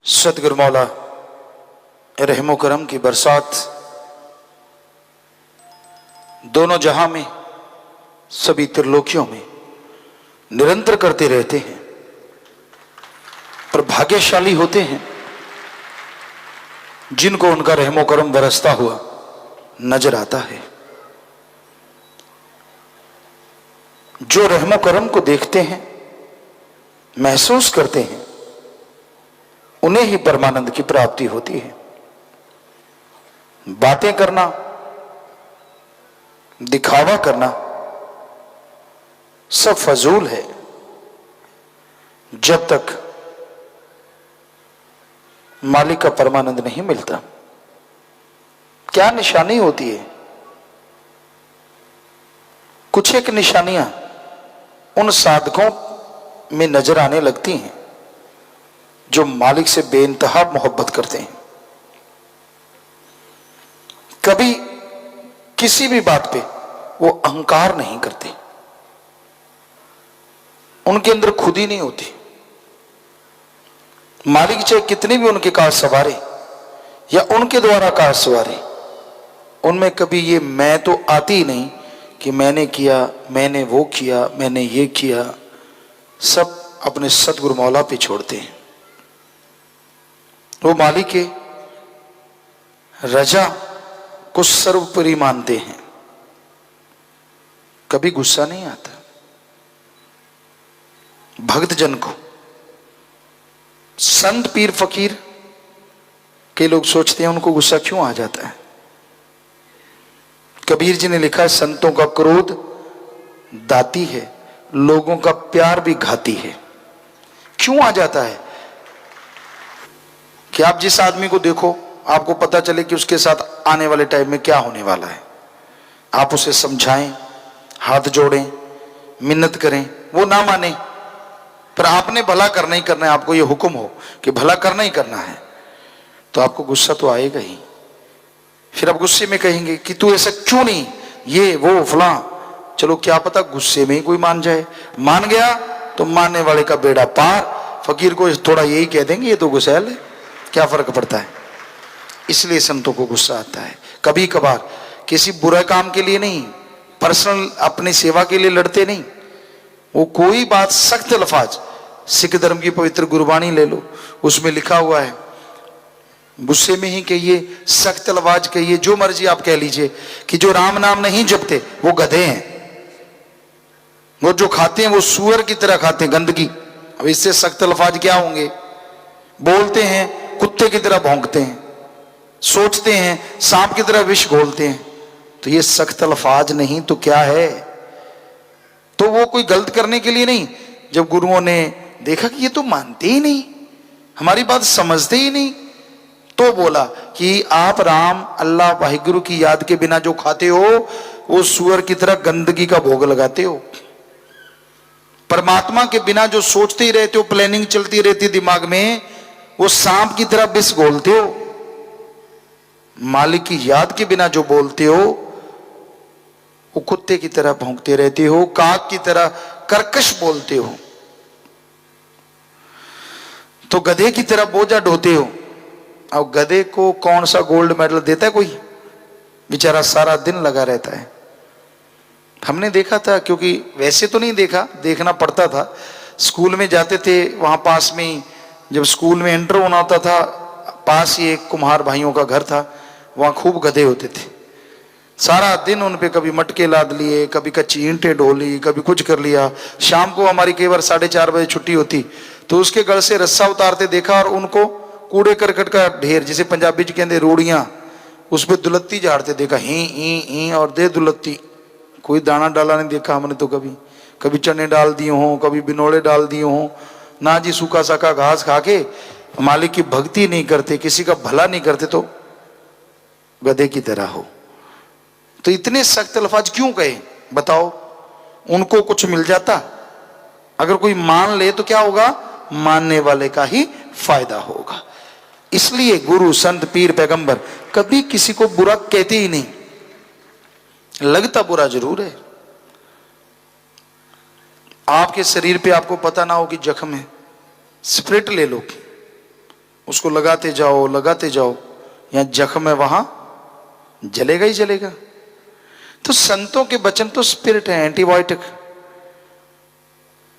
सतगुरु मौला रहमो करम की बरसात दोनों जहां में, सभी त्रिलोकियों में निरंतर करते रहते हैं। पर भाग्यशाली होते हैं जिनको उनका रहमो करम बरसता हुआ नजर आता है। जो रहमो करम को देखते हैं, महसूस करते हैं, उन्हें ही परमानंद की प्राप्ति होती है। बातें करना, दिखावा करना सब फजूल है जब तक मालिक का परमानंद नहीं मिलता। क्या निशानी होती है? कुछ एक निशानियां उन साधकों में नजर आने लगती हैं जो मालिक से बेइंतहा मोहब्बत करते हैं। कभी किसी भी बात पे वो अहंकार नहीं करते, उनके अंदर खुद ही नहीं होती। मालिक चाहे कितने भी उनके कार सवारे या उनके द्वारा कार सवारे, उनमें कभी ये मैं तो आती ही नहीं कि मैंने किया, मैंने वो किया, मैंने ये किया। सब अपने सतगुरु मौला पे छोड़ते हैं। वो मालिक के रजा को सर्वोपरि मानते हैं। कभी गुस्सा नहीं आता भक्त जन को। संत पीर फकीर के लोग सोचते हैं उनको गुस्सा क्यों आ जाता है। कबीर जी ने लिखा है, संतों का क्रोध दाती है, लोगों का प्यार भी घाती है। क्यों आ जाता है? कि आप जिस आदमी को देखो, आपको पता चले कि उसके साथ आने वाले टाइम में क्या होने वाला है। आप उसे समझाएं, हाथ जोड़ें, मिन्नत करें, वो ना माने, पर आपने भला करना ही करना है, आपको ये हुक्म हो कि भला करना ही करना है, तो आपको गुस्सा तो आएगा ही। फिर आप गुस्से में कहेंगे कि तू ऐसा क्यों नहीं, ये वो फलां। चलो क्या पता गुस्से में ही कोई मान जाए। मान गया तो मानने वाले का बेड़ा पार। फकीर को थोड़ा यही कह देंगे, ये तो गुस्सैल है, क्या फर्क पड़ता है। इसलिए संतों को गुस्सा आता है। कभी कभार किसी बुरे काम के लिए नहीं, पर्सनल अपनी सेवा के लिए लड़ते नहीं। वो कोई बात सख्त लफाज, सिख धर्म की पवित्र गुरबाणी ले लो, उसमें लिखा हुआ है गुस्से में ही कहिए, सख्त लफाज कहिए, जो मर्जी आप कह लीजिए, कि जो राम नाम नहीं जपते वो गधे हैं। वो जो खाते हैं वो सूअर की तरह खाते हैं, गंदगी। अब इससे सख्त लफाज क्या होंगे? बोलते हैं कुत्ते की तरह भौंकते हैं, सोचते हैं सांप की तरह विष घोलते हैं। तो ये सख्त अल्फाज नहीं तो क्या है? तो वो कोई गलत करने के लिए नहीं। जब गुरुओं ने देखा कि ये तो मानते ही नहीं, हमारी बात समझते ही नहीं, तो बोला कि आप राम अल्लाह वाहिगुरु की याद के बिना जो खाते हो वो सूअर की तरह गंदगी का भोग लगाते हो। परमात्मा के बिना जो सोचते ही रहते हो, प्लानिंग चलती रहती दिमाग में, वो सांप की तरह विष घोलते हो। मालिक की याद के बिना जो बोलते हो वो कुत्ते की तरह भौंकते रहते हो, काक की तरह कर्कश बोलते हो, तो गधे की तरह बोझा ढोते हो। अब गधे को कौन सा गोल्ड मेडल देता है कोई? बेचारा सारा दिन लगा रहता है। हमने देखा था, क्योंकि वैसे तो नहीं देखा, देखना पड़ता था। स्कूल में जाते थे, वहां पास में ही जब स्कूल में एंटर होना होता था, पास ही एक कुम्हार भाइयों का घर था, वहां खूब गधे होते थे। सारा दिन उन पे कभी मटके लाद लिए, कभी कच्ची ईंटें ढोली, कभी कुछ कर लिया। शाम को हमारी कई बार 4:30 बजे छुट्टी होती, तो उसके गल से रस्सा उतारते देखा, और उनको कूड़े करकट का ढेर, जिसे पंजाबी च कहते रोड़ियां, उस पर दुलत्ती झाड़ते देखा। ही और दे दुलत्ती। कोई दाना डाला नहीं देखा हमने तो कभी। कभी चने डाल दिए हों, कभी बिनोड़े डाल दिए हों, ना जी सूखा साखा घास खा के मालिक की भक्ति नहीं करते, किसी का भला नहीं करते, तो गधे की तरह हो। तो इतने सख्त अल्फाज क्यों कहे बताओ? उनको कुछ मिल जाता? अगर कोई मान ले तो क्या होगा? मानने वाले का ही फायदा होगा। इसलिए गुरु संत पीर पैगंबर कभी किसी को बुरा कहते ही नहीं। लगता बुरा जरूर है। आपके शरीर पे आपको पता ना हो कि जख्म है, स्प्रिट ले लो, उसको लगाते जाओ लगाते जाओ, यहाँ जख्म है वहां जलेगा ही जलेगा। तो संतों के वचन तो स्पिरिट है, एंटीबायोटिक।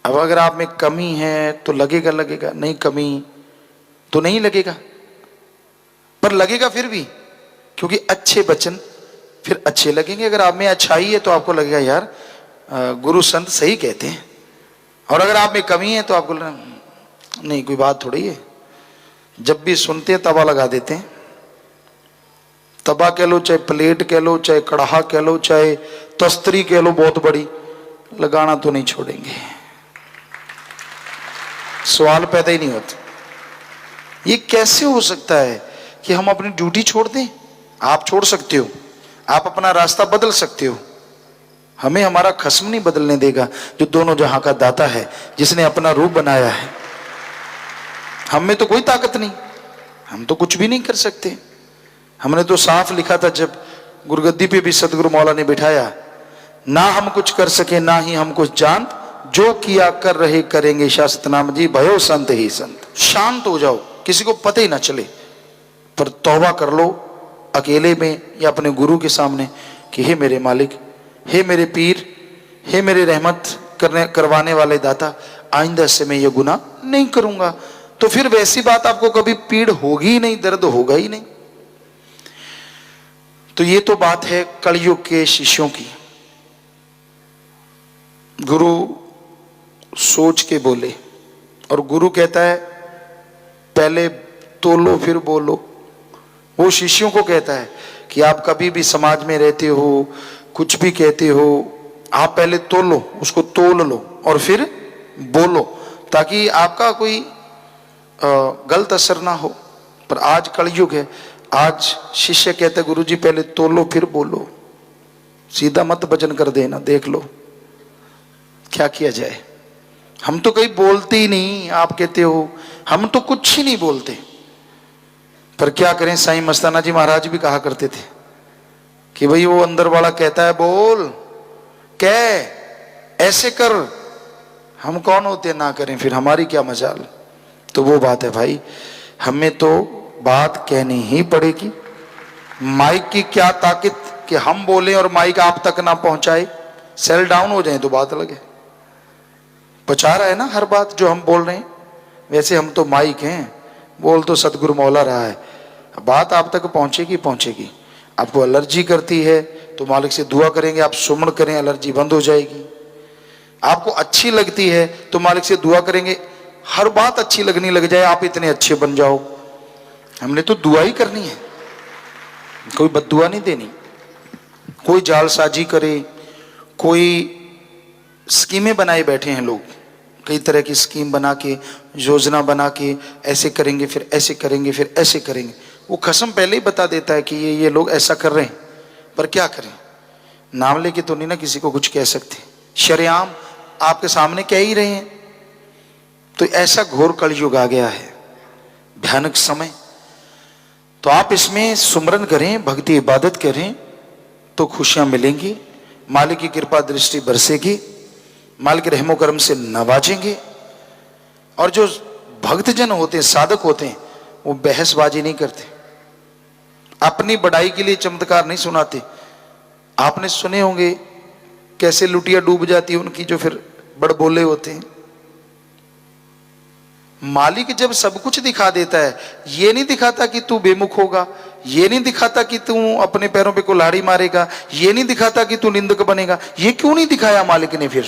अब अगर आप में कमी है तो लगेगा लगेगा, नहीं कमी तो नहीं लगेगा, पर लगेगा फिर भी, क्योंकि अच्छे वचन फिर अच्छे लगेंगे। अगर आप में अच्छाई है तो आपको लगेगा यार गुरु संत सही कहते हैं, और अगर आप में कमी है तो आपको नहीं कोई बात थोड़ी है। जब भी सुनते हैं तवा लगा देते हैं, तवा कह लो, चाहे प्लेट कह लो, चाहे कढ़ा कह लो, चाहे तस्तरी कह लो बहुत बड़ी, लगाना तो नहीं छोड़ेंगे, सवाल पैदा ही नहीं होता। ये कैसे हो सकता है कि हम अपनी ड्यूटी छोड़ दें? आप छोड़ सकते हो, आप अपना रास्ता बदल सकते हो, हमें हमारा खस्म नहीं बदलने देगा जो दोनों जहां का दाता है, जिसने अपना रूप बनाया है। हम में तो कोई ताकत नहीं, हम तो कुछ भी नहीं कर सकते। हमने तो साफ लिखा था जब गुरुगद्दी पे भी सदगुरु मौला ने बिठाया, ना हम कुछ कर सके ना ही हम कुछ जान, जो किया कर रहे करेंगे शास्त्र नाम जी, भयो संत ही संत। शांत हो जाओ, किसी को पता ही ना चले, पर तौबा कर लो अकेले में या अपने गुरु के सामने कि हे मेरे मालिक, हे मेरे पीर, हे मेरे रहमत करवाने वाले दाता, आइंदा से मैं ये गुनाह नहीं करूंगा। तो फिर वैसी बात आपको कभी पीड़ होगी ही नहीं, दर्द होगा ही नहीं। तो ये तो बात है कलयुग के शिष्यों की। गुरु सोच के बोले, और गुरु कहता है पहले तोलो फिर बोलो। वो शिष्यों को कहता है कि आप कभी भी समाज में रहते हो, कुछ भी कहते हो, आप पहले तोलो, उसको तोल लो और फिर बोलो, ताकि आपका कोई गलत असर ना हो। पर आज कलयुग है, आज शिष्य कहते गुरु जी पहले तोलो फिर बोलो, सीधा मत भजन कर देना, देख लो क्या किया जाए। हम तो कहीं बोलते ही नहीं, आप कहते हो हम तो कुछ ही नहीं बोलते, पर क्या करें। साईं मस्ताना जी महाराज भी कहा करते थे कि भाई वो अंदर वाला कहता है बोल, कह, ऐसे कर, हम कौन होते ना करें, फिर हमारी क्या मजाल। तो वो बात है भाई, हमें तो बात कहनी ही पड़ेगी। माइक की क्या ताकत कि हम बोलें और माइक आप तक ना पहुंचाए, सेल डाउन हो जाए तो बात अलग है। पहुंचा रहा है ना हर बात जो हम बोल रहे हैं, वैसे हम तो माइक हैं, बोल तो सतगुरु मौला रहा है, बात आप तक पहुंचेगी पहुंचेगी। आपको एलर्जी करती है तो मालिक से दुआ करेंगे, आप सुमन करें, एलर्जी बंद हो जाएगी। आपको अच्छी लगती है तो मालिक से दुआ करेंगे, हर बात अच्छी लगने लग जाए, आप इतने अच्छे बन जाओ। हमने तो दुआ ही करनी है, कोई बद्दुआ नहीं देनी। कोई जालसाजी करे, कोई स्कीमें बनाए बैठे हैं लोग, कई तरह की स्कीम बना के, योजना बना के, ऐसे करेंगे फिर ऐसे करेंगे फिर ऐसे करेंगे। वो कसम पहले ही बता देता है कि ये लोग ऐसा कर रहे हैं, पर क्या करें, नाम लेके तो नहीं ना किसी को कुछ कह सकते, शरेआम आपके सामने कह ही रहे हैं। तो ऐसा घोर कलयुग आ गया है, भयानक समय। तो आप इसमें सुमरन करें, भक्ति इबादत करें तो खुशियां मिलेंगी, मालिक की कृपा दृष्टि बरसेगी, मालिक के रहमो करम से नवाजेंगे। और जो भक्तजन होते हैं, साधक होते हैं, वो बहसबाजी नहीं करते, अपनी बढ़ाई के लिए चमत्कार नहीं सुनाते। आपने सुने होंगे कैसे लुटिया डूब जाती है उनकी, जो फिर बड़बोले होते हैं। मालिक जब सब कुछ दिखा देता है, ये नहीं दिखाता कि तू बेमुख होगा, ये नहीं दिखाता कि तू अपने पैरों पे कुल्हाड़ी मारेगा, ये नहीं दिखाता कि तू निंदक बनेगा। ये क्यों नहीं दिखाया मालिक ने? फिर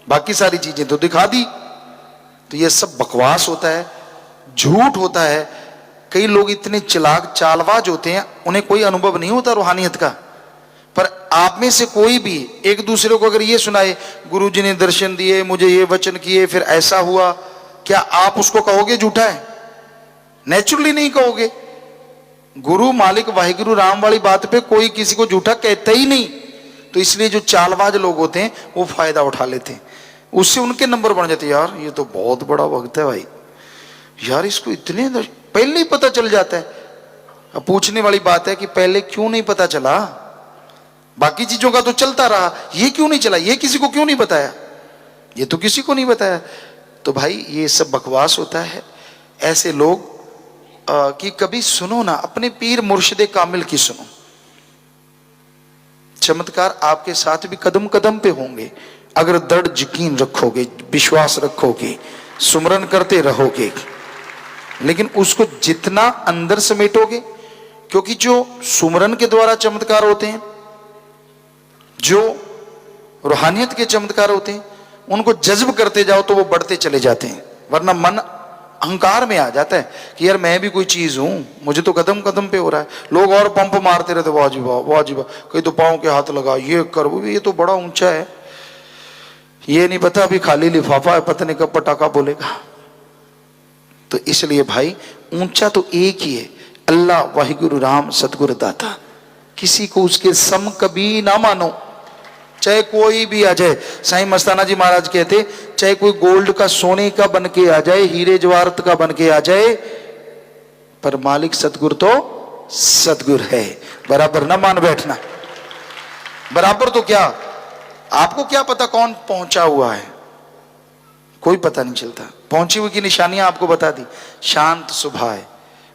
बाकी सारी चीजें तो दिखा दी। तो ये सब बकवास होता है, झूठ होता है। कई लोग इतने चालाक चालबाज होते हैं, उन्हें कोई अनुभव नहीं होता रूहानियत का। पर आप में से कोई भी एक दूसरे को अगर ये सुनाए, गुरुजी ने दर्शन दिए, मुझे ये वचन किए, फिर ऐसा हुआ, क्या आप उसको कहोगे झूठा है? नेचुरली नहीं कहोगे। गुरु मालिक वाहिगुरु राम वाली बात पे कोई किसी को झूठा कहता ही नहीं। तो इसलिए जो चालबाज लोग होते हैं वो फायदा उठा लेते हैं, उससे उनके नंबर बन जाते हैं। यार ये तो बहुत बड़ा भक्त है भाई, यार इसको इतने पहले ही पता चल जाता है। अब पूछने वाली बात है कि पहले क्यों नहीं पता चला? बाकी चीजों का तो चलता रहा, ये क्यों नहीं चला? ये किसी को क्यों नहीं बताया? ये तो किसी को नहीं बताया। तो भाई ये सब बकवास होता है। ऐसे लोग कि कभी सुनो ना, अपने पीर मुर्शिद कामिल की सुनो। चमत्कार आपके साथ भी कदम कदम पे होंगे अगर दृढ़ यकीन रखोगे, विश्वास रखोगे, सुमरन करते रहोगे। लेकिन उसको जितना अंदर समेटोगे, क्योंकि जो सुमरन के द्वारा चमत्कार होते हैं, जो रूहानियत के चमत्कार होते हैं, उनको जज्ब करते जाओ तो वो बढ़ते चले जाते हैं। वरना मन अहंकार में आ जाता है कि यार मैं भी कोई चीज हूं, मुझे तो कदम कदम पे हो रहा है। लोग और पंप मारते रहते, वाह जी वाह, वाह जी वाह, कहीं तो पांव के हाथ लगा, ये कर, वो ये तो बड़ा ऊंचा है, ये नहीं पता अभी खाली लिफाफा है, पता नहीं कब पटाखा बोलेगा। तो इसलिए भाई ऊंचा तो एक ही है, अल्लाह वाहिगुरु राम सतगुरु दाता। किसी को उसके सम कभी ना मानो, चाहे कोई भी आ जाए। साईं मस्ताना जी महाराज कहते, चाहे कोई गोल्ड का सोने का बन के आ जाए, हीरे जवाहरत का बन के आ जाए, पर मालिक सतगुरु तो सतगुरु है। बराबर ना मान बैठना। बराबर तो क्या, आपको क्या पता कौन पहुंचा हुआ है, कोई पता नहीं चलता। पहुंची हुई की निशानियां आपको बता दी। शांत स्वभाव है,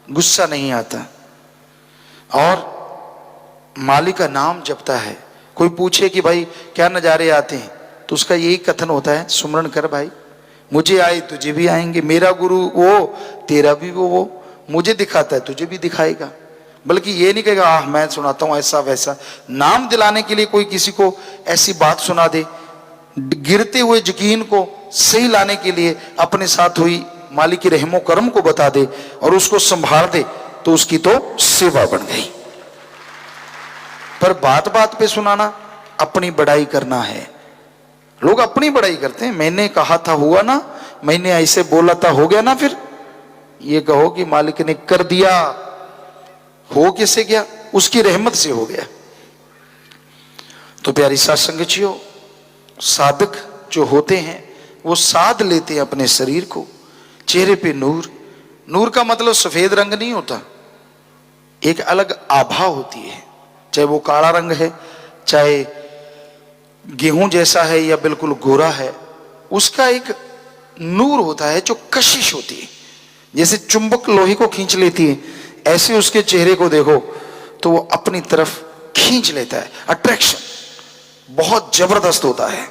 गुस्सा नहीं आता, और मालिक का नाम जपता है। कोई पूछे कि भाई क्या नजारे आते हैं, तो उसका यही कथन होता है, सुमरन कर भाई, मुझे आए तुझे भी आएंगे, मेरा गुरु वो तेरा भी वो मुझे दिखाता है तुझे भी दिखाएगा। बल्कि ये नहीं कहेगा आह मैं सुनाता हूं ऐसा वैसा। नाम दिलाने के लिए कोई किसी को ऐसी बात सुना दे, गिरते हुए यकीन को सही लाने के लिए अपने साथ हुई मालिक की रहमो करम को बता दे और उसको संभाल दे, तो उसकी तो सेवा बन गई। पर बात बात पे सुनाना अपनी बड़ाई करना है। लोग अपनी बड़ाई करते हैं, मैंने कहा था हुआ ना, मैंने ऐसे बोला था हो गया ना। फिर ये कहो कि मालिक ने कर दिया, हो कैसे गया, उसकी रहमत से हो गया। तो प्यारी साध संगतियों, साधक जो होते हैं वो साध लेते हैं अपने शरीर को, चेहरे पे नूर। नूर का मतलब सफेद रंग नहीं होता, एक अलग आभा होती है, चाहे वो काला रंग है, चाहे गेहूं जैसा है या बिल्कुल गोरा है, उसका एक नूर होता है जो कशिश होती है। जैसे चुंबक लोहे को खींच लेती है, ऐसे उसके चेहरे को देखो तो वो अपनी तरफ खींच लेता है। अट्रैक्शन बहुत जबरदस्त होता है।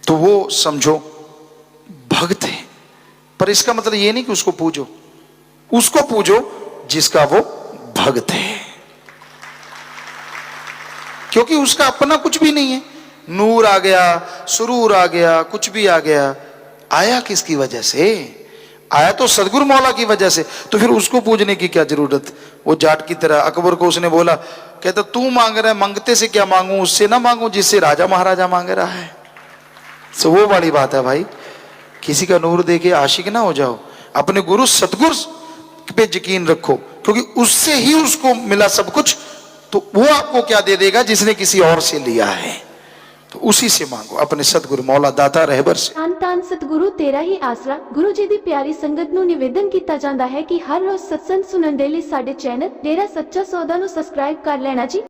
तो वो समझो भक्त है। पर इसका मतलब ये नहीं कि उसको पूजो, उसको पूजो जिसका वो भक्त है, क्योंकि उसका अपना कुछ भी नहीं है। नूर आ गया, सुरूर आ गया, कुछ भी आ गया, आया किसकी वजह से? आया तो सदगुरु मौला की वजह से। तो फिर उसको पूजने की क्या जरूरत? वो जाट की तरह अकबर को उसने बोला, कहता तू मांग रहा है, मांगते से क्या मांगू, उससे ना मांगू जिससे राजा महाराजा मांग रहा है। तो वो वाली बात है भाई, किसी का नूर देके आशिक ना हो जाओ, अपने गुरु सतगुरु पे यकीन रखो, क्योंकि उससे ही उसको मिला सब कुछ। तो वो आपको क्या दे देगा जिसने किसी और से लिया है, तो उसी से मांगो, अपने सतगुरु मौला दाता रहबर से। ਧੰਨ ਧੰਨ ਸਤਿਗੁਰੂ ਤੇਰਾ ਹੀ ਆਸਰਾ। ਗੁਰੂ ਜੀ ਦੀ ਪਿਆਰੀ ਸੰਗਤ ਨੂੰ ਨਿਵੇਦਨ ਕੀਤਾ ਜਾਂਦਾ ਹੈ ਕਿ ਹਰ ਰੋਜ਼ ਸਤਸੰਗ ਸੁਣਨ ਦੇ ਲਈ ਸਾਡੇ ਚੈਨਲ ਡੇਰਾ ਸੱਚਾ ਸੌਦਾ ਨੂੰ ਸਬਸਕ੍ਰਾਈਬ ਕਰ ਲੈਣਾ ਜੀ।